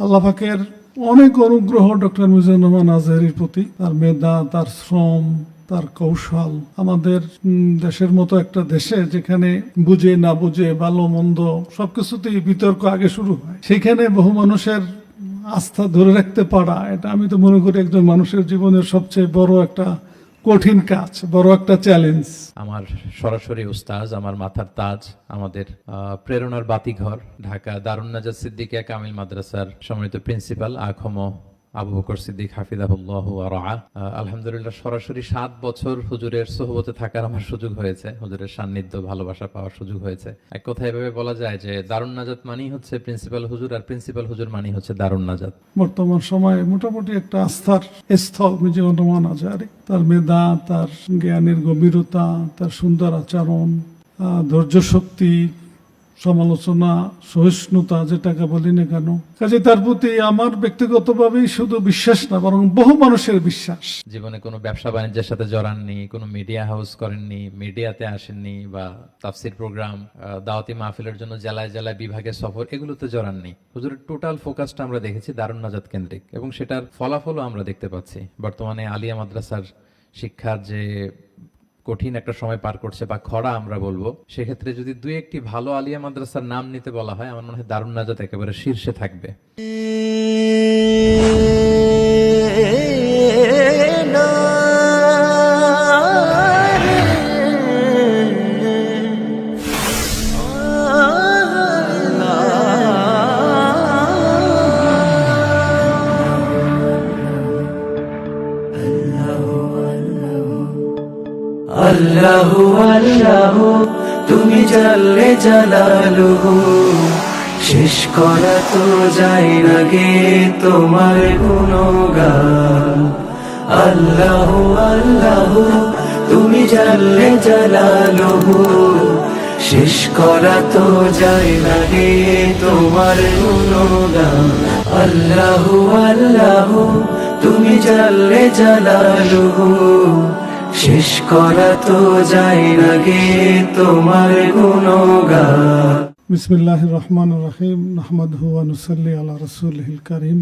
আল্লাহ পাকের অনেক অনুগ্রহ ডক্টর মিজানুর রহমান আজহারীর প্রতি, তার মেধা, তার শ্রম, তার কৌশল। আমাদের দেশের মতো একটা দেশে যেখানে বুঝে না বুঝে ভালো মন্দ সবকিছুতেই বিতর্ক আগে শুরু হয়, সেখানে বহু মানুষের আস্থা ধরে রাখতে পারা, এটা আমি তো মনে করি একজন মানুষের জীবনের সবচেয়ে বড় একটা কঠিন কাজ, বড় একটা চ্যালেঞ্জ। আমার সরাসরি উস্তাজ, আমার মাথার তাজ, আমাদের প্রেরণার বাতিঘর, ঢাকা দারুন নাজাত সিদ্দিকিয়া কামিল মাদ্রাসার সম্মানিত প্রিন্সিপাল আখম আবু বকর সিদ্দিক হাফিজাহুল্লাহ ওয়া রাআ। আলহামদুলিল্লাহ সরাসরি 7 বছর হুজুরের সোহবতে থাকার আমার সুযোগ হয়েছে, হুজুরের সান্নিধ্য ভালোবাসা পাওয়ার সুযোগ হয়েছে। এক কথায় এভাবে বলা যায় যে দারুন নাজাত মানেই হচ্ছে প্রিন্সিপাল হুজুর, আর প্রিন্সিপাল হুজুর মানেই হচ্ছে দারুন নাজাত। বর্তমান সময়ে মোটামুটি একটা আস্থার স্থল মিজানুর রহমান আজহারী। তার মেধা, তার জ্ঞানের গভীরতা, তার সুন্দর আচরণ, ধৈর্য শক্তি, সমালোচনা, সহিষ্ণুতা, যেটাকে বলি না কেন, কাজে তার প্রতি আমার ব্যক্তিগতভাবেই শুধু বিশ্বাস না, বরং বহু মানুষের বিশ্বাস। জীবনে কোনো ব্যবসা বাণিজ্যের সাথে জড়াননি, কোনো মিডিয়া হাউস করেননি, মিডিয়াতে আসেননি, বা তাফসির প্রোগ্রাম, দাওয়াতি মাহফিলের জন্য জেলায় জেলায় বিভাগের সফর, এগুলোতে জড়াননি। হুজুরের টোটাল ফোকাসটা আমরা দেখেছি দারুন নাজাত কেন্দ্রিক, এবং সেটার ফলাফলও আমরা দেখতে পাচ্ছি। বর্তমানে আলিয়া মাদ্রাসার শিক্ষার যে কঠিন একটা সময় পার করছে বা খরা আমরা বলবো, সেক্ষেত্রে যদি দুই একটি ভালো আলিয়া মাদ্রাসার নাম নিতে বলা হয়, আমার মনে হয় দারুন নাজাত একেবারে শীর্ষে থাকবে। আল্লাহু আল্লাহু তুমি জাল্লে জালালুহু, শেষ করা তো যায় না গে তোমার গুণগান। আল্লাহু আল্লাহু তুমি জাল্লে জালালুহু, শেষ করা তো যায় না গে তোমার গুণগান। আল্লাহু আল্লাহু তুমি জাল্লে জালালুহু, শেষ করা তো যায় না গে তোমার গুণগান। বিসমিল্লাহির রহমানির রহিম, নাহমাদুহু ওয়া নুসাল্লি আলা রাসূলিহিল কারীম।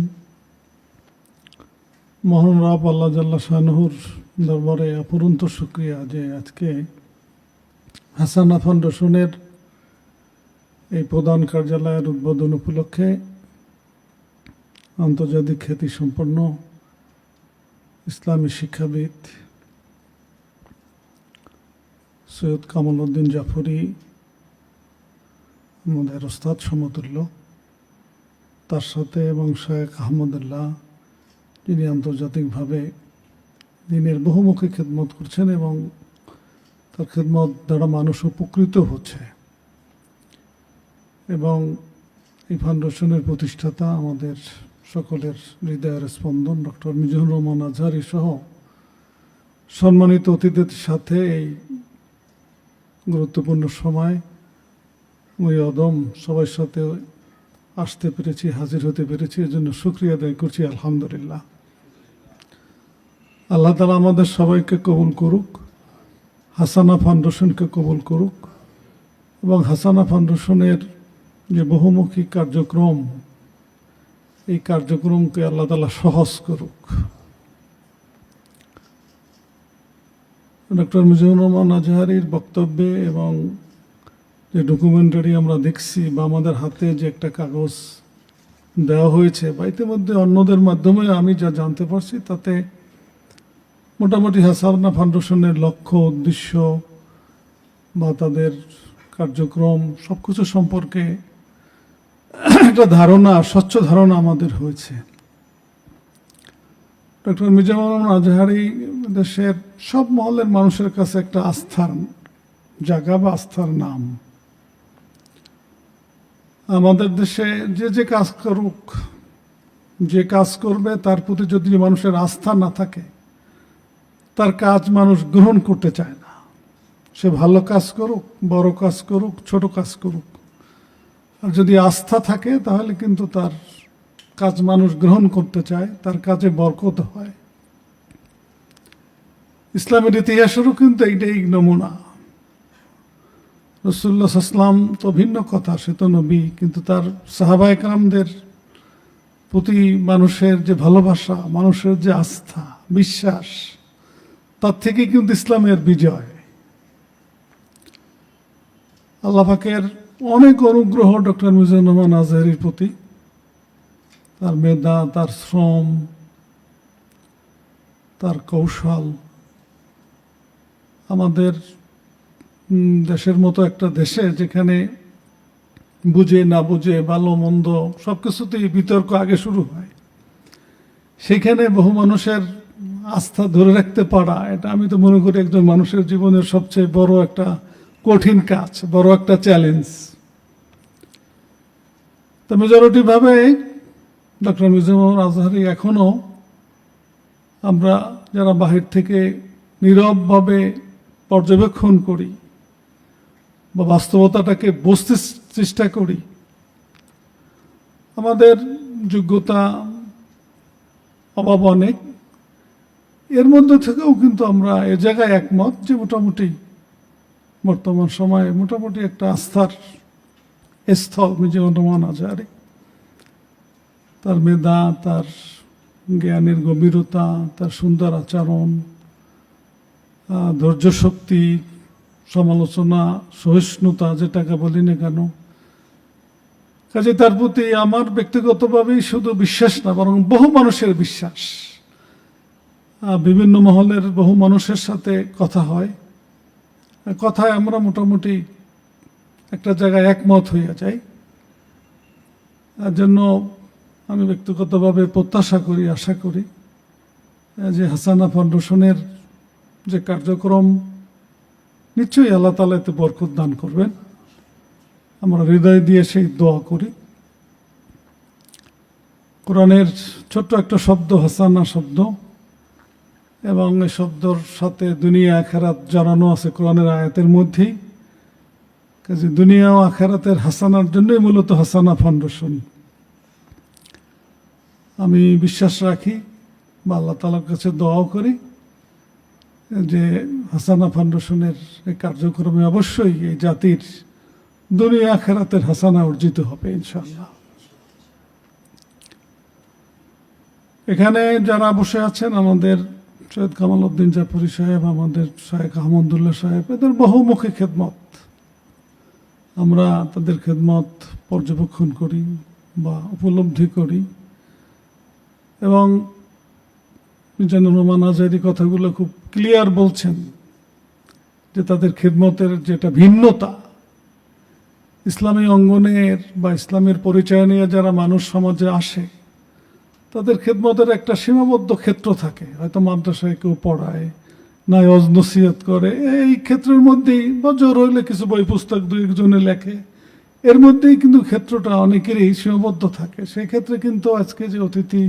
মহান রব আল্লাহ জাল্লা শানুহুর দরবারে অপরন্ত শুকরিয়া যে আজকে হাসানা ফাউন্ডেশনের এই প্রধান কার্যালয়ের উদ্বোধন উপলক্ষে আন্তর্জাতিক খ্যাতি সম্পন্ন ইসলামী শিক্ষাবিদ সৈয়দ কামাল উদ্দিন জাফরি, আমাদের ওস্তাদ সমতুল্য, তার সাথে এবং শেখ আহমদুল্লাহ, যিনি আন্তর্জাতিকভাবে দিনের বহুমুখী খেদমত করছেন এবং তার খেদমত দ্বারা মানুষ উপকৃত হচ্ছে, এবং এই ফাউন্ডেশনের প্রতিষ্ঠাতা আমাদের সকলের হৃদয়ের স্পন্দন ডক্টর মিজানুর রহমান আজহারী সহ সম্মানিত অতিথিদের সাথে এই গুরুত্বপূর্ণ সময় ওই অদম সবার সাথে আসতে পেরেছি, হাজির হতে পেরেছি, এর জন্য শুকরিয়া আদায় করছি। আলহামদুলিল্লাহ। আল্লাহ তাআলা আমাদের সবাইকে কবুল করুক, হাসানা ফাউন্ডেশনকে কবুল করুক, এবং হাসানা ফাউন্ডেশনের যে বহুমুখী কার্যক্রম, এই কার্যক্রমকে আল্লাহ তাআলা সহজ করুক। ডক্টর মিজানুর রহমান আজহারীর বক্তব্যে এবং যে ডকুমেন্টারি আমরা দেখছি বা আমাদের হাতে যে একটা কাগজ দেওয়া হয়েছে, বা ইতিমধ্যে অন্যদের মাধ্যমে আমি যা জানতে পারছি, তাতে মোটামুটি হাসানা ফাউন্ডেশনের লক্ষ্য, উদ্দেশ্য বা তাদের কার্যক্রম সব কিছু সম্পর্কে একটা ধারণা, স্বচ্ছ ধারণা আমাদের হয়েছে। ডক্টর মিজানুর রহমান আজহারী দেশের সব মহলের মানুষের কাছে একটা আস্থার জায়গা বা আস্থার নাম। আমাদের দেশে যে যে কাজ করুক, যে কাজ করবে, তার প্রতি যদি মানুষের আস্থা না থাকে, তার কাজ মানুষ গ্রহণ করতে চায় না। সে ভালো কাজ করুক, বড় কাজ করুক, ছোট কাজ করুক, আর যদি আস্থা থাকে তাহলে কিন্তু তার কাজ মানুষ গ্রহণ করতে চায়, তার কাজে বরকত হয়। ইসলামের ইতিহাসেরও কিন্তু এইটাই নমুনা। রাসূলুল্লাহ সাল্লাল্লাহু আলাইহি ওয়াসাল্লাম তো ভিন্ন কথা, সে তো নবী, কিন্তু তার সাহাবায়ে কেরামদের প্রতি মানুষের যে ভালোবাসা, মানুষের যে আস্থা, বিশ্বাস, তার থেকে কিন্তু ইসলামের বিজয়। আল্লাহ পাকের অনেক অনুগ্রহ ডক্টর মিজানুর রহমান আজহারীর প্রতি, তার মেধা, তার শ্রম, তার কৌশল। আমাদের দেশের মতো একটা দেশে যেখানে বুঝে না বুঝে, ভালো মন্দ সব কিছুতেই বিতর্ক আগে শুরু হয়, সেখানে বহু মানুষের আস্থা ধরে রাখতে পারা, এটা আমি তো মনে করি একজন মানুষের জীবনের সবচেয়ে বড় একটা কঠিন কাজ, বড় একটা চ্যালেঞ্জ। তো মেজরিটি ভাবে ডক্টর মিজানুর আজহারী এখনো আমরা যারা বাহির থেকে নীরবভাবে পর্যবেক্ষণ করি বা বাস্তবতাটাকে বুঝতে চেষ্টা করি, আমাদের যোগ্যতা অভাব অনেক, এর মধ্যে থেকেও কিন্তু আমরা এ জায়গায় একমত যে মোটামুটি বর্তমান সময়ে মোটামুটি একটা আস্থার স্থল মিজানুর রহমান আজহারী। তার মেধা, তার জ্ঞানের গভীরতা, তার সুন্দর আচরণ, ধৈর্য শক্তি, সমালোচনা, সহিষ্ণুতা, যেটাকে বলি না কেন, কাজে তার প্রতি আমার ব্যক্তিগতভাবেই শুধু বিশ্বাস না, বরং বহু মানুষের বিশ্বাস। বিভিন্ন মহলের বহু মানুষের সাথে কথা হয়, কথায় আমরা মোটামুটি একটা জায়গায় একমত হইয়া যাই। তার জন্য আমি ব্যক্তিগতভাবে প্রত্যাশা করি, আশা করি যে হাসানা ফাউন্ডেশনের যে কার্যক্রম, নিশ্চয়ই আল্লাহ তাআলা এতে বরকত দান করবেন। আমরা হৃদয় দিয়ে সেই দোয়া করি। কোরআনের ছোট্ট একটা শব্দ হাসানা শব্দ, এবং এই শব্দর সাথে দুনিয়া আখেরাত জড়ানো আছে কোরআনের আয়াতের মধ্যেই। কাজে দুনিয়া ও আখেরাতের হাসানার জন্যই মূলত হাসানা ফাউন্ডেশন। আমি বিশ্বাস রাখি বা আল্লাহ তাআলার কাছে দোয়াও করি যে হাসানা ফাউন্ডেশনের এই কার্যক্রমে অবশ্যই এই জাতির দুনিয়া আখেরাতের হাসানা অর্জিত হবে ইনশাআল্লাহ। এখানে যারা বসে আছেন, আমাদের সৈয়দ কামাল উদ্দিন জাফরি সাহেব, আমাদের শায়েখ আহমদুল্লাহ সাহেব, এদের বহুমুখী খেদমত, আমরা তাদের খেদমত পর্যবেক্ষণ করি বা উপলব্ধি করি। এবং মিজানুর রহমান আজহারী কথাগুলো খুব ক্লিয়ার বলছেন যে তাদের খেদমতের যেটা ভিন্নতা, ইসলামী অঙ্গনের বা ইসলামের পরিচয় নিয়ে যারা মানুষ সমাজে আসে, তাদের খেদমতের একটা সীমাবদ্ধ ক্ষেত্র থাকে। হয়তো মাদ্রাসায় কেউ পড়ায়, না ওয়াজ নসিহত করে, এই ক্ষেত্রের মধ্যেই বা জোর হইলে কিছু বই পুস্তক দুই একজনে লেখে, এর মধ্যেই কিন্তু ক্ষেত্রটা অনেকেরই সীমাবদ্ধ থাকে। সেই ক্ষেত্রে কিন্তু আজকে যে অতিথি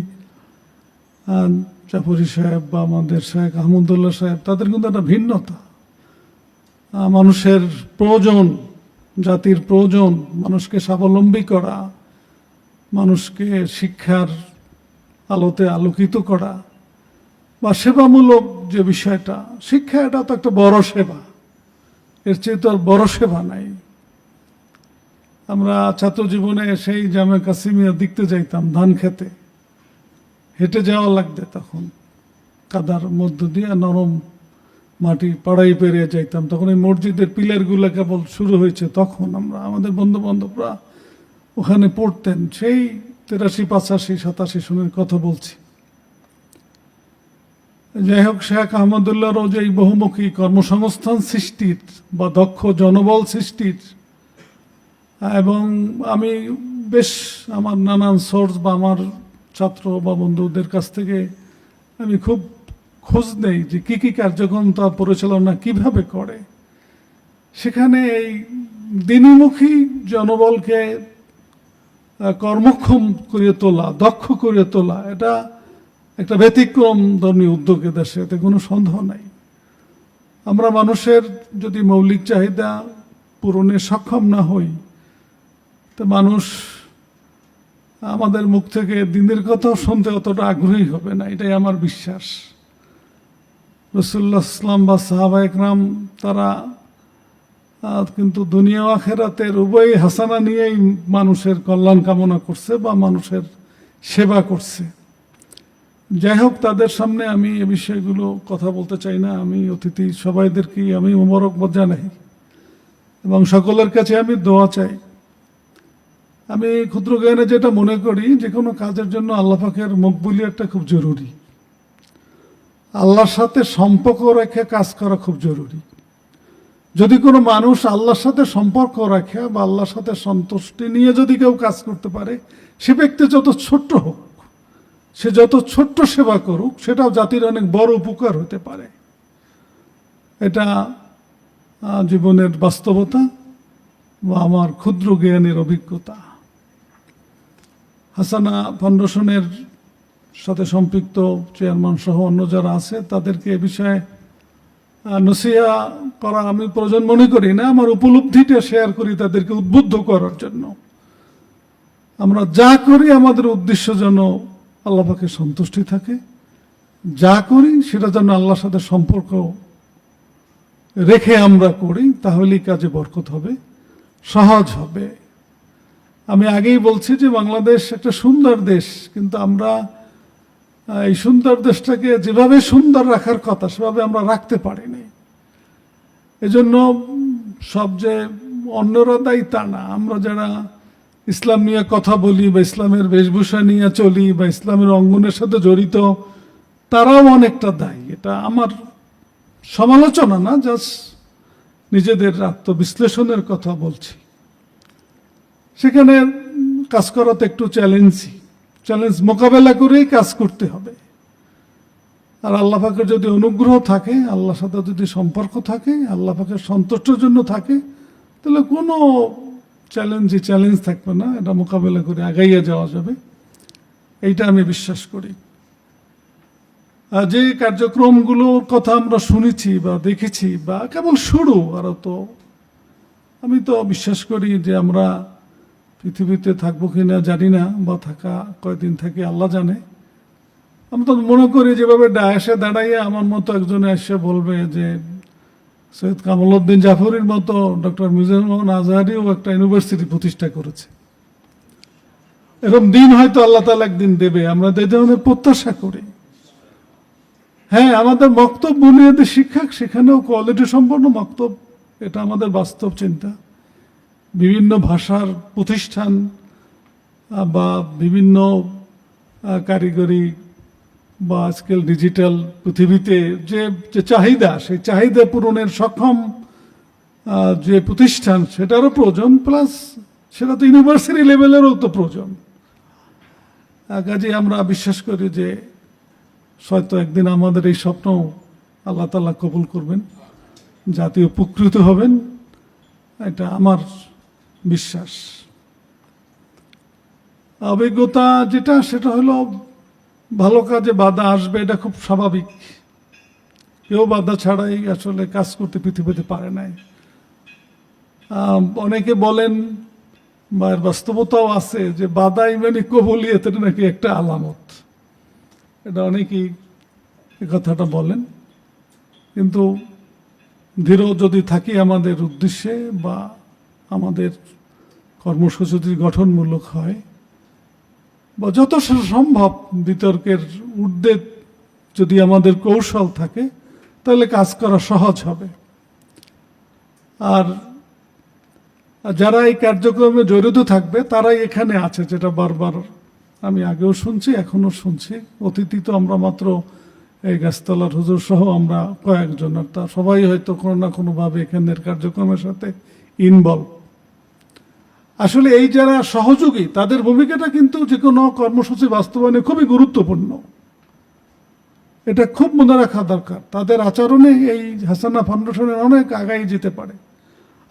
জাফরি সাহেব বা আমাদের শায়েখ আহমদুল্লাহ সাহেব, তাদের কিন্তু একটা ভিন্নতা। মানুষের প্রয়োজন, জাতির প্রয়োজন, মানুষকে স্বাবলম্বী করা, মানুষকে শিক্ষার আলোতে আলোকিত করা বা সেবামূলক যে বিষয়টা, শিক্ষা এটা তো একটা বড় সেবা, এর চেয়ে তো আর বড় সেবা নাই। আমরা ছাত্র জীবনে সেই জামে কাসিমিয়া দেখতে যাইতাম, ধান খেতে হেঁটে যাওয়া লাগবে, তখন কাদার মধ্য দিয়ে নরম মাটি পাড়াই পেরিয়ে যাইতাম। তখন এই মসজিদের পিলারগুলো কেবল শুরু হয়েছে, তখন আমরা, আমাদের বন্ধু বান্ধবরা ওখানে পড়তেন। সেই 83, 85, 87 সনের কথা বলছি। যাই হোক, শেখ আহমদুল্লাহরও যে এই বহুমুখী কর্মসংস্থান সৃষ্টির বা দক্ষ জনবল সৃষ্টির, এবং আমি বেশ আমার নানান সোর্স বা আমার ছাত্র বা বন্ধুদের কাছ থেকে আমি খুব খোঁজ নেই যে কি কি কার্যক্রম তা পরিচালনা কিভাবে করে। সেখানে এই দিনমুখী জনবলকে কর্মক্ষম করিয়ে তোলা, দক্ষ করিয়ে তোলা, এটা একটা ব্যতিক্রম ধর্মী উদ্যোগে দেশে, এতে কোনো সন্দেহ নাই। আমরা মানুষের যদি মৌলিক চাহিদা পূরণে সক্ষম না হই, তো মানুষ আমাদের মুখ থেকে দিনের কথাও শুনতে অতটা আগ্রহী হবে না, এটাই আমার বিশ্বাস। রাসূলুল্লাহ সাল্লাল্লাহু আলাইহি ওয়াসাল্লাম বা সাহাবা একরাম, তারা কিন্তু দুনিয়া ও আখিরাতের উভয় হাসানা নিয়েই মানুষের কল্যাণ কামনা করছে বা মানুষের সেবা করছে। যাই হোক, তাদের সামনে আমি এ বিষয়গুলো কথা বলতে চাই না। আমি অতিথি সবাইদেরকেই আমি মোবারকবাদ জানাই এবং সকলের কাছে আমি দোয়া চাই। আমি ক্ষুদ্র জ্ঞানে যেটা মনে করি, যে কোনো কাজের জন্য আল্লাহ পাকের মকবুলিয়তটা খুব জরুরি। আল্লাহর সাথে সম্পর্ক রেখে কাজ করা খুব জরুরি। যদি কোনো মানুষ আল্লাহর সাথে সম্পর্ক রাখে বা আল্লাহর সাথে সন্তুষ্টি নিয়ে যদি কেউ কাজ করতে পারে, সে ব্যক্তি যত ছোট্ট হোক, সে যত ছোট্ট সেবা করুক, সেটাও জাতির অনেক বড় উপকার হতে পারে। এটা জীবনের বাস্তবতা বা আমার ক্ষুদ্র জ্ঞানের অভিজ্ঞতা। হাসানা ফাউন্ডেশনের সাথে সম্পৃক্ত চেয়ারম্যান সহ অন্য যারা আছে, তাদেরকে এ বিষয়ে নসিহা করা আমি প্রয়োজন মনে করি না। আমার উপলব্ধিটা শেয়ার করি তাদেরকে উদ্বুদ্ধ করার জন্য। আমরা যা করি আমাদের উদ্দেশ্য যেন আল্লাহ পাকের সন্তুষ্টি থাকে, যা করি সেটা যেন আল্লাহর সাথে সম্পর্ক রেখে আমরা করি, তাহলেই কাজে বরকত হবে, সহজ হবে। আমি আগেই বলছি যে বাংলাদেশ একটা সুন্দর দেশ, কিন্তু আমরা এই সুন্দর দেশটাকে যেভাবে সুন্দর রাখার কথা সেভাবে আমরা রাখতে পারিনি। এজন্য সব যে অন্যরা দায়ী তা না। আমরা যারা ইসলাম নিয়ে কথা বলি বা ইসলামের বেশভূষা নিয়ে চলি বা ইসলামের অঙ্গনের সাথে জড়িত, তারাও অনেকটা দায়ী। এটা আমার সমালোচনা না, জাস্ট নিজেদের আত্মবিশ্লেষণের কথা বলছি। সেখানে কাজ করাতে একটু চ্যালেঞ্জ মোকাবেলা করেই কাজ করতে হবে। আর আল্লাহ পাকের যদি অনুগ্রহ থাকে, আল্লাহর সাথে যদি সম্পর্ক থাকে, আল্লাহ পাকের সন্তুষ্টের জন্য থাকে, তাহলে কোনো চ্যালেঞ্জ থাকবে না। এটা মোকাবেলা করে আগাইয়া যাওয়া যাবে, এইটা আমি বিশ্বাস করি। যে কার্যক্রমগুলোর কথা আমরা শুনেছি বা দেখেছি বা কেবল শুরু, আরও তো আমি তো বিশ্বাস করি যে আমরা পৃথিবীতে থাকবো কিনা জানি না, বা থাকা কয়দিন থাকে আল্লাহ জানে। আমি তো মনে করি যেভাবে ডায়াসে দাঁড়াইয়া আমার মতো একজন এসে বলবে যে সৈয়দ কামালউদ্দিন জাফরির মতো ডক্টর মিজানুর রহমান আজহারিও একটা ইউনিভার্সিটি প্রতিষ্ঠা করেছে, এরকম দিন হয়তো আল্লাহ তাআলা একদিন দেবে, আমরা এই ধরনের প্রত্যাশা করি। হ্যাঁ, আমাদের মক্তব বুনিয়াদী শিক্ষা, সেখানেও কোয়ালিটি সম্পন্ন মক্তব, এটা আমাদের বাস্তব চিন্তা। বিভিন্ন ভাষার প্রতিষ্ঠান বা বিভিন্ন কারিগরি বা আজকাল ডিজিটাল পৃথিবীতে যে চাহিদা, সেই চাহিদা পূরণের সক্ষম যে প্রতিষ্ঠান, সেটারও প্রয়োজন, প্লাস সেটা তো ইউনিভার্সিটি লেভেলেরও তো প্রয়োজন। কাজে আমরা বিশ্বাস করি যে হয়তো একদিন আমাদের এই স্বপ্ন আল্লাহ তাআলা কবুল করবেন, জাতি উপকৃত হবেন, এটা আমার বিশ্বাস। অভিজ্ঞতা যেটা, সেটা হলো ভালো কাজে বাধা আসবে, এটা খুব স্বাভাবিক। কেউ বাধা ছাড়াই আসলে কাজ করতে পৃথিবীতে পারে নাই। অনেকে বলেন, বা বাস্তবতাও আছে, যে বাধা ইমানি কবুলিয়তের নাকি একটা আলামত। এটা অনেকেই এই কথাটা বলেন, কিন্তু দৃঢ় যদি থাকি আমাদের উদ্দেশ্যে বা আমাদের কর্মসূচি যদি গঠনমূলক হয় বা যত সম্ভব বিতর্কের ঊর্ধ্বে যদি আমাদের কৌশল থাকে, তাহলে কাজ করা সহজ হবে। আর যারা এই কার্যক্রমে জড়িত থাকবে তারাই এখানে আছে, যেটা বারবার আমি আগেও শুনছি, এখনো শুনছি। অতিথি তো আমরা মাত্র এই গাছতলার হুজুর সহ আমরা কয়েকজন, আর তা সবাই হয়তো কোনো না কোনোভাবে এখানের কার্যক্রমের সাথে ইনভলভ। আসলে এই যারা সহযোগী, তাদের ভূমিকাটা কিন্তু যে কোনো কর্মসূচি বাস্তবায়নে খুবই গুরুত্বপূর্ণ। এটা খুব মনে রাখা দরকার। তাদের আচরণে এই হাসানা ফাউন্ডেশনের অনেক আগাই যেতে পারে,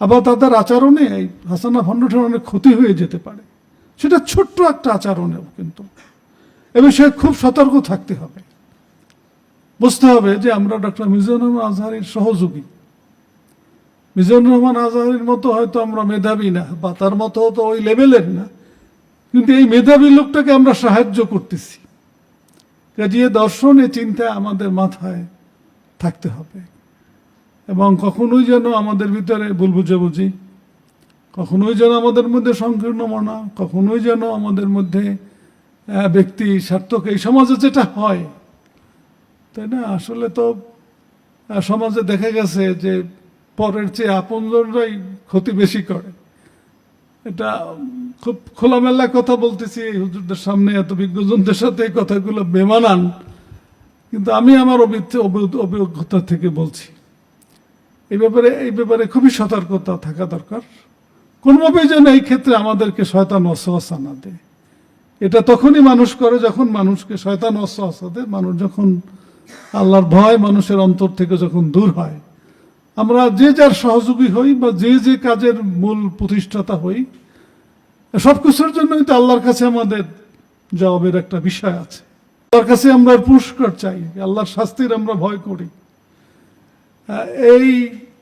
আবার তাদের আচরণে এই হাসানা ফাউন্ডেশন অনেক ক্ষতি হয়ে যেতে পারে। সেটা ছোট্ট একটা আচরণেও কিন্তু এ বিষয়ে খুব সতর্ক থাকতে হবে। বুঝতে হবে যে আমরা ডক্টর মিজানুর রহমান আজহারির সহযোগী। মিজানুর রহমান আজহারির মতো হয়তো আমরা মেধাবী না, বা তার মতো তো ওই লেভেলের না, কিন্তু এই মেধাবী লোকটাকে আমরা সাহায্য করতেছি। কাজে দর্শন, এ চিন্তা আমাদের মাথায় থাকতে হবে, এবং কখনোই যেন আমাদের ভিতরে ভুল বুঝাবুঝি, কখনোই যেন আমাদের মধ্যে সংকীর্ণ মনা, কখনোই যেন আমাদের মধ্যে ব্যক্তি স্বার্থক, এই সমাজে যেটা হয়, তাই না? আসলে তো সমাজে দেখা গেছে যে পরের চেয়ে আপনজনরাই ক্ষতি বেশি করে। এটা খুব খোলামেলা কথা বলতেছি এই হুজুরদের সামনে, এত বিজ্ঞজনদের সাথে এই কথাগুলো বেমানান, কিন্তু আমি আমার অভিজ্ঞতা থেকে বলছি। এই ব্যাপারে খুবই সতর্কতা থাকা দরকার। কোনোভাবেই যেন এই ক্ষেত্রে আমাদেরকে শয়তান ওয়াসওয়াসা না দেয়। এটা তখনই মানুষ করে যখন মানুষকে শয়তান ওয়াসওয়াসা দেয়, মানুষ যখন আল্লাহর ভয় মানুষের অন্তর থেকে যখন দূর হয়। আমরা যে যার সহযোগী হই বা যে যে কাজের মূল প্রতিষ্ঠাতা হই, সবকিছুর জন্যই তো আল্লাহর কাছে আমাদের জবাবের একটা বিষয় আছে। আল্লাহর কাছে আমরা পুরস্কার চাই, আল্লাহর শাস্তির আমরা ভয় করি। এই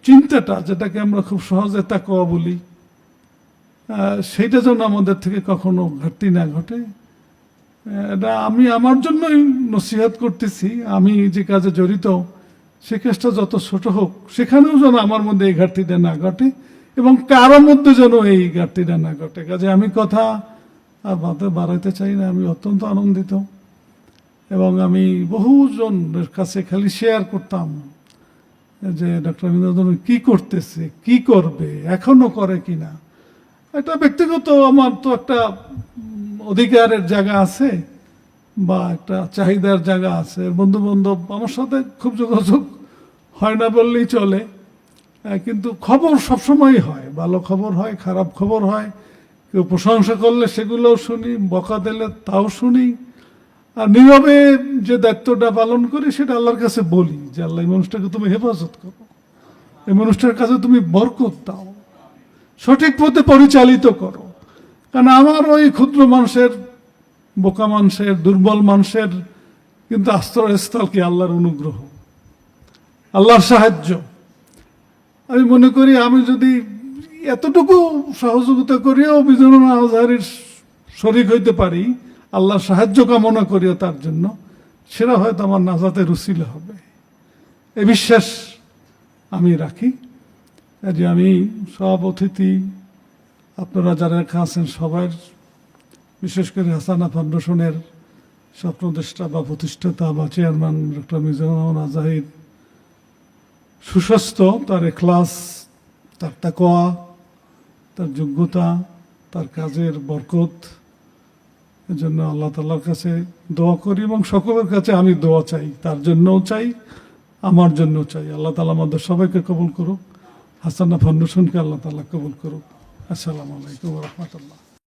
চিন্তাটা, যেটাকে আমরা খুব সহজে তাকওয়া বলি, সেইটা যেন আমাদের থেকে কখনো ঘাটতি না ঘটে। এটা আমি আমার জন্যই নসিহত করতেছি। আমি যে কাজে জড়িত, সে কাজটা যত ছোট হোক, সেখানেও যেন আমার মধ্যে এই ঘাটতিটা না ঘটে এবং কারোর মধ্যে যেন এই ঘাটতিটা না ঘটে। কাজে আমি কথা আর বাড়াইতে চাই না। আমি অত্যন্ত আনন্দিত এবং আমি বহুজনের কাছে খালি শেয়ার করতাম যে ডক্টর মিজানুর কি করতেছে, কি করবে, এখনো করে কিনা। এটা ব্যক্তিগত আমার তো একটা অধিকারের জায়গা আছে বা একটা চাহিদার জায়গা আছে। বন্ধু বান্ধব আমার সাথে খুব যোগাযোগ হয় না বললেই চলে, কিন্তু খবর সবসময় হয়, ভালো খবর হয়, খারাপ খবর হয়। কেউ প্রশংসা করলে সেগুলোও শুনি, বকা দিলে তাও শুনি। আর নীরবে যে দায়িত্বটা পালন করি সেটা আল্লাহর কাছে বলি যে আল্লাহ, এই মানুষটাকে তুমি হেফাজত করো, এই মানুষটার কাছে তুমি বরকত দাও, সঠিক পথে পরিচালিত করো। কারণ আমার ওই ক্ষুদ্র মানুষের, বোকা মানুষের, দুর্বল মানুষের কিন্তু আশ্রয়স্থল কি আল্লাহর অনুগ্রহ, আল্লাহর সাহায্য। আমি মনে করি আমি যদি এতটুকু সহযোগিতা করিও মিজানুর আজহারীর শরীক হইতে পারি, আল্লাহর সাহায্য কামনা করিও তার জন্য, সেটা হয়তো আমার নাজাতের উসিলা হবে, এই বিশ্বাস আমি রাখি। যে আমি সব অতিথি, আপনারা যারা আছেন সবার, বিশেষ করে হাসানা ফাউন্ডেশনের স্বপ্নদ্রষ্টা বা প্রতিষ্ঠাতা বা চেয়ারম্যান ডক্টর মিজানুর আজহারীর সুস্বাস্থ্য, তার ইখলাস, তার তাকওয়া, তার যোগ্যতা, তার কাজের বরকত, এর জন্য আল্লাহ তাআলার কাছে দোয়া করি এবং সকলের কাছে আমি দোয়া চাই, তার জন্যও চাই, আমার জন্য চাই। আল্লাহ তাআলা আমাদের সবাইকে কবুল করুক, হাসানা ফাউন্ডেশনকে আল্লাহ তাআলা কবুল করুক। আসসালামু আলাইকুম ওয়া রাহমাতুল্লাহ।